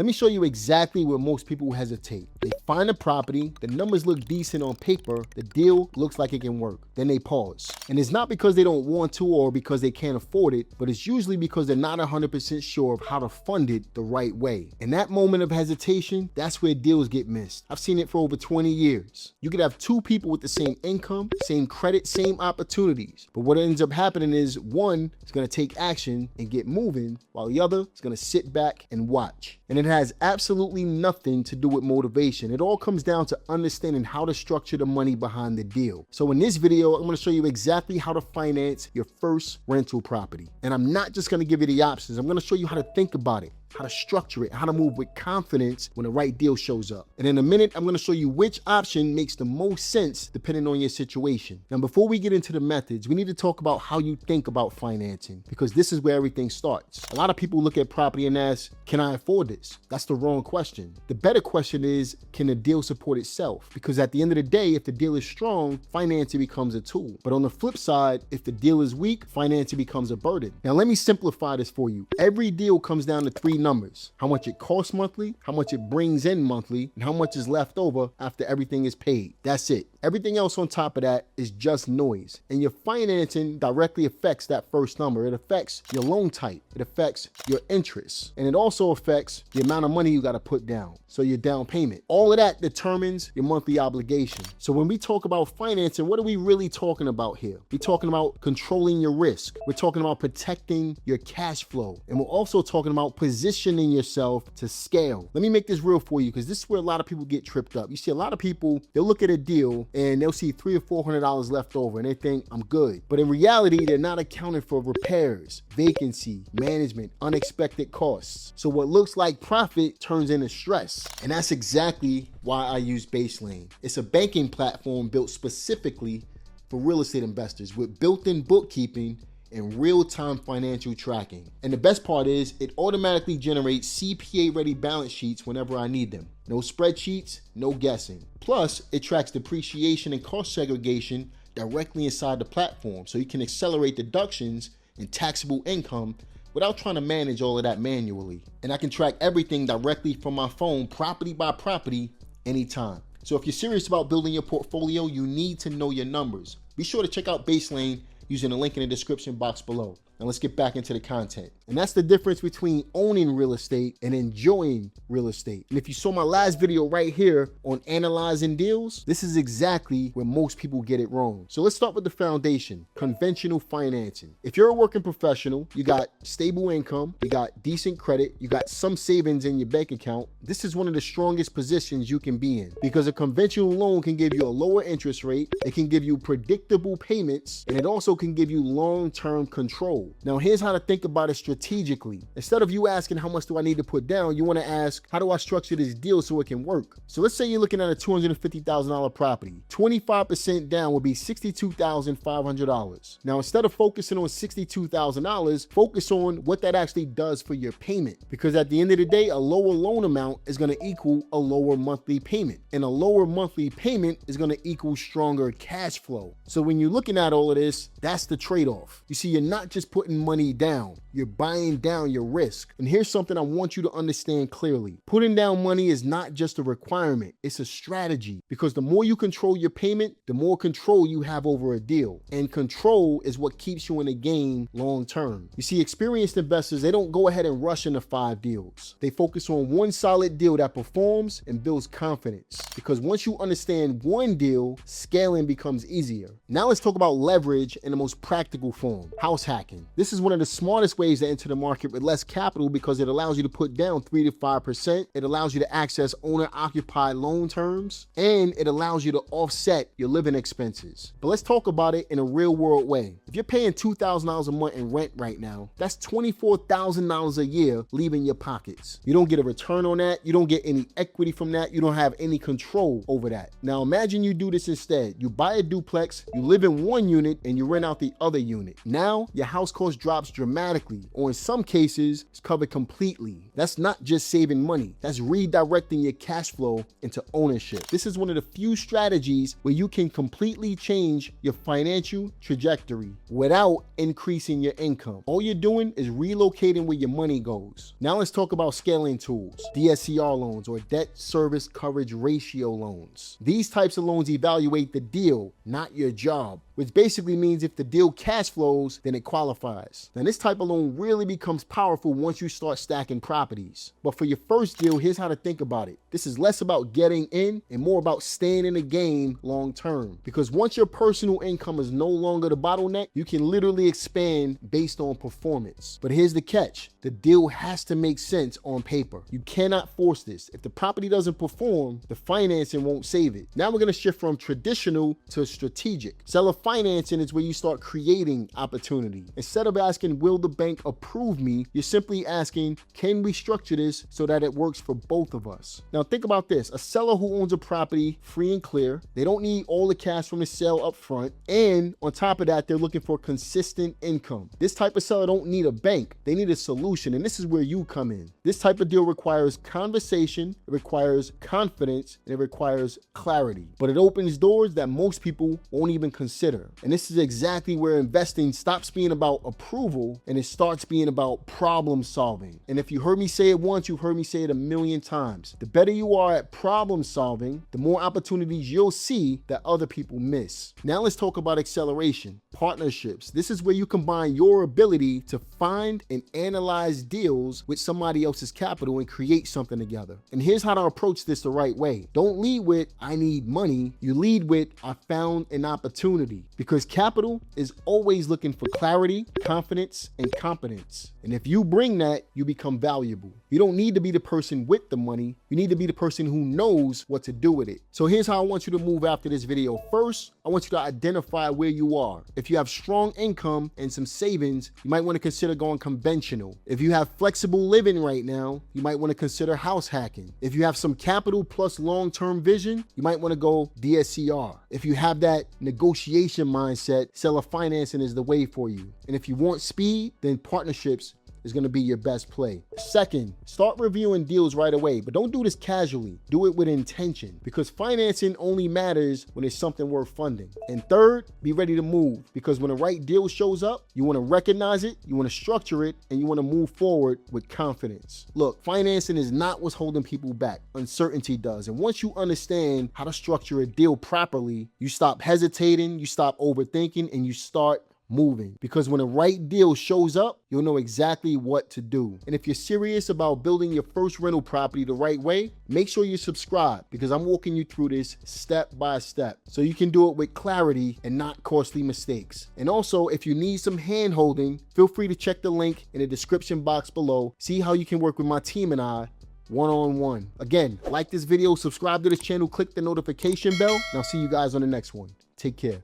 Let me show you exactly where most people hesitate. They find a property, the numbers look decent on paper, the deal looks like it can work. Then they pause. And it's not because they don't want to or because they can't afford it, but it's usually because they're not 100% sure of how to fund it the right way. In that moment of hesitation, that's where deals get missed. I've seen it for over 20 years. You could have two people with the same income, same credit, same opportunities. But what ends up happening is one is going to take action and get moving, while the other is going to sit back and watch. And it has absolutely nothing to do with motivation. It all comes down to understanding how to structure the money behind the deal. So in this video, I'm going to show you exactly how to finance your first rental property. And I'm not just going to give you the options. I'm going to show you how to think about it, how to structure it, how to move with confidence when the right deal shows up. And in a minute, I'm going to show you which option makes the most sense depending on your situation. Now, before we get into the methods, we need to talk about how you think about financing, because this is where everything starts. A lot of people look at property and ask, can I afford this? That's the wrong question. The better question is, can the deal support itself? Because at the end of the day, if the deal is strong, financing becomes a tool. But on the flip side, if the deal is weak, financing becomes a burden. Now, let me simplify this for you. Every deal comes down to three numbers: how much it costs monthly, how much it brings in monthly, and how much is left over after everything is paid. That's it. Everything else on top of that is just noise. And your financing directly affects that first number. It affects your loan type. It affects your interest. And it also affects the amount of money you got to put down. So your down payment. All of that determines your monthly obligation. So when we talk about financing, what are we really talking about here? We're talking about controlling your risk. We're talking about protecting your cash flow. And we're also talking about positioning yourself to scale. Let me make this real for you, because this is where a lot of people get tripped up. You see a lot of people, they'll look at a deal and they'll see $300 or $400 left over and they think, I'm good. But in reality, they're not accounting for repairs, vacancy, management, unexpected costs. So what looks like profit turns into stress. And that's exactly why I use Baselane. It's a banking platform built specifically for real estate investors with built-in bookkeeping and real-time financial tracking. And the best part is it automatically generates CPA-ready balance sheets whenever I need them. No spreadsheets, no guessing. Plus, it tracks depreciation and cost segregation directly inside the platform, so you can accelerate deductions and taxable income without trying to manage all of that manually. And I can track everything directly from my phone, property by property, anytime. So if you're serious about building your portfolio, you need to know your numbers. Be sure to check out Baselane using the link in the description box below. Now let's get back into the content. And that's the difference between owning real estate and enjoying real estate. And if you saw my last video right here on analyzing deals, this is exactly where most people get it wrong. So let's start with the foundation: conventional financing. If you're a working professional, you got stable income, you got decent credit, you got some savings in your bank account, this is one of the strongest positions you can be in, because a conventional loan can give you a lower interest rate, it can give you predictable payments, and it also can give you long-term control. Now, here's how to think about it strategically. Instead of you asking how much do I need to put down, you want to ask, how do I structure this deal so it can work? So let's say you're looking at a $250,000 property. 25% down would be $62,500. Now, instead of focusing on $62,000, focus on what that actually does for your payment. Because at the end of the day, a lower loan amount is going to equal a lower monthly payment. And a lower monthly payment is going to equal stronger cash flow. So when you're looking at all of this, that's the trade-off. You see, you're not just putting money down, you're buying down your risk. And here's something I want you to understand clearly. Putting down money is not just a requirement, it's a strategy. Because the more you control your payment, the more control you have over a deal. And control is what keeps you in the game long term. You see, experienced investors, they don't go ahead and rush into 5 deals. They focus on one solid deal that performs and builds confidence. Because once you understand one deal, scaling becomes easier. Now let's talk about leverage in the most practical form: house hacking. This is one of the smartest ways to enter the market with less capital, because it allows you to put down 3 to 5%. It allows you to access owner-occupied loan terms, and it allows you to offset your living expenses. But let's talk about it in a real-world way. If you're paying $2,000 a month in rent right now, that's $24,000 a year leaving your pockets. You don't get a return on that. You don't get any equity from that. You don't have any control over that. Now imagine you do this instead. You buy a duplex, you live in one unit, and you rent out the other unit. Now your house cost drops dramatically or in some cases, it's covered completely. That's not just saving money, that's redirecting your cash flow into ownership. This is one of the few strategies where you can completely change your financial trajectory without increasing your income. All you're doing is relocating where your money goes. Now let's talk about scaling tools. DSCR loans, or debt service coverage ratio loans. These types of loans evaluate the deal, not your job, which basically means if the deal cash flows, then it qualifies. Now this type of loan really becomes powerful once you start stacking properties. But for your first deal, here's how to think about it. This is less about getting in and more about staying in the game long term. Because once your personal income is no longer the bottleneck, you can literally expand based on performance. But here's the catch. The deal has to make sense on paper. You cannot force this. If the property doesn't perform, the financing won't save it. Now we're going to shift from traditional to strategic. Seller financing is where you start creating opportunity. Instead of asking, will the bank approve me? You're simply asking, can we structure this so that it works for both of us? Now think about this. A seller who owns a property free and clear, they don't need all the cash from the sale up front, and on top of that, they're looking for consistent income. This type of seller don't need a bank. They need a solution, and this is where you come in. This type of deal requires conversation, it requires confidence, and it requires clarity. But it opens doors that most people won't even consider. And this is exactly where investing stops being about approval and it starts being about problem solving. And if you heard me say it once, you've heard me say it a million times. The better you are at problem solving, the more opportunities you'll see that other people miss. Now let's talk about acceleration, partnerships. This is where you combine your ability to find and analyze deals with somebody else's capital and create something together. And here's how to approach this the right way. Don't lead with, I need money. You lead with, I found an opportunity. Because capital is always looking for clarity, confidence, and competence. And if you bring that, you become valuable. You don't need to be the person with the money. You need to be the person who knows what to do with it. So here's how I want you to move after this video. First, I want you to identify where you are. If you have strong income and some savings, you might want to consider going conventional. If you have flexible living right now, you might want to consider house hacking. If you have some capital plus long-term vision, you might want to go DSCR. If you have that negotiation mindset, seller financing is the way for you. And if you want speed, then partnerships is going to be your best play. Second, start reviewing deals right away, but don't do this casually. Do it with intention, because financing only matters when it's something worth funding. And third, be ready to move, because when the right deal shows up, you want to recognize it, you want to structure it, and you want to move forward with confidence. Look, financing is not what's holding people back. Uncertainty does. And once you understand how to structure a deal properly, you stop hesitating, you stop overthinking, and you start moving. Because when the right deal shows up, you'll know exactly what to do. And if you're serious about building your first rental property the right way, make sure you subscribe, because I'm walking you through this step by step so you can do it with clarity and not costly mistakes. And also, if you need some hand holding, feel free to check the link in the description box below. See how you can work with my team and I one-on-one. Again, like this video, subscribe to this channel, click the notification bell, and I'll see you guys on the next one. Take care.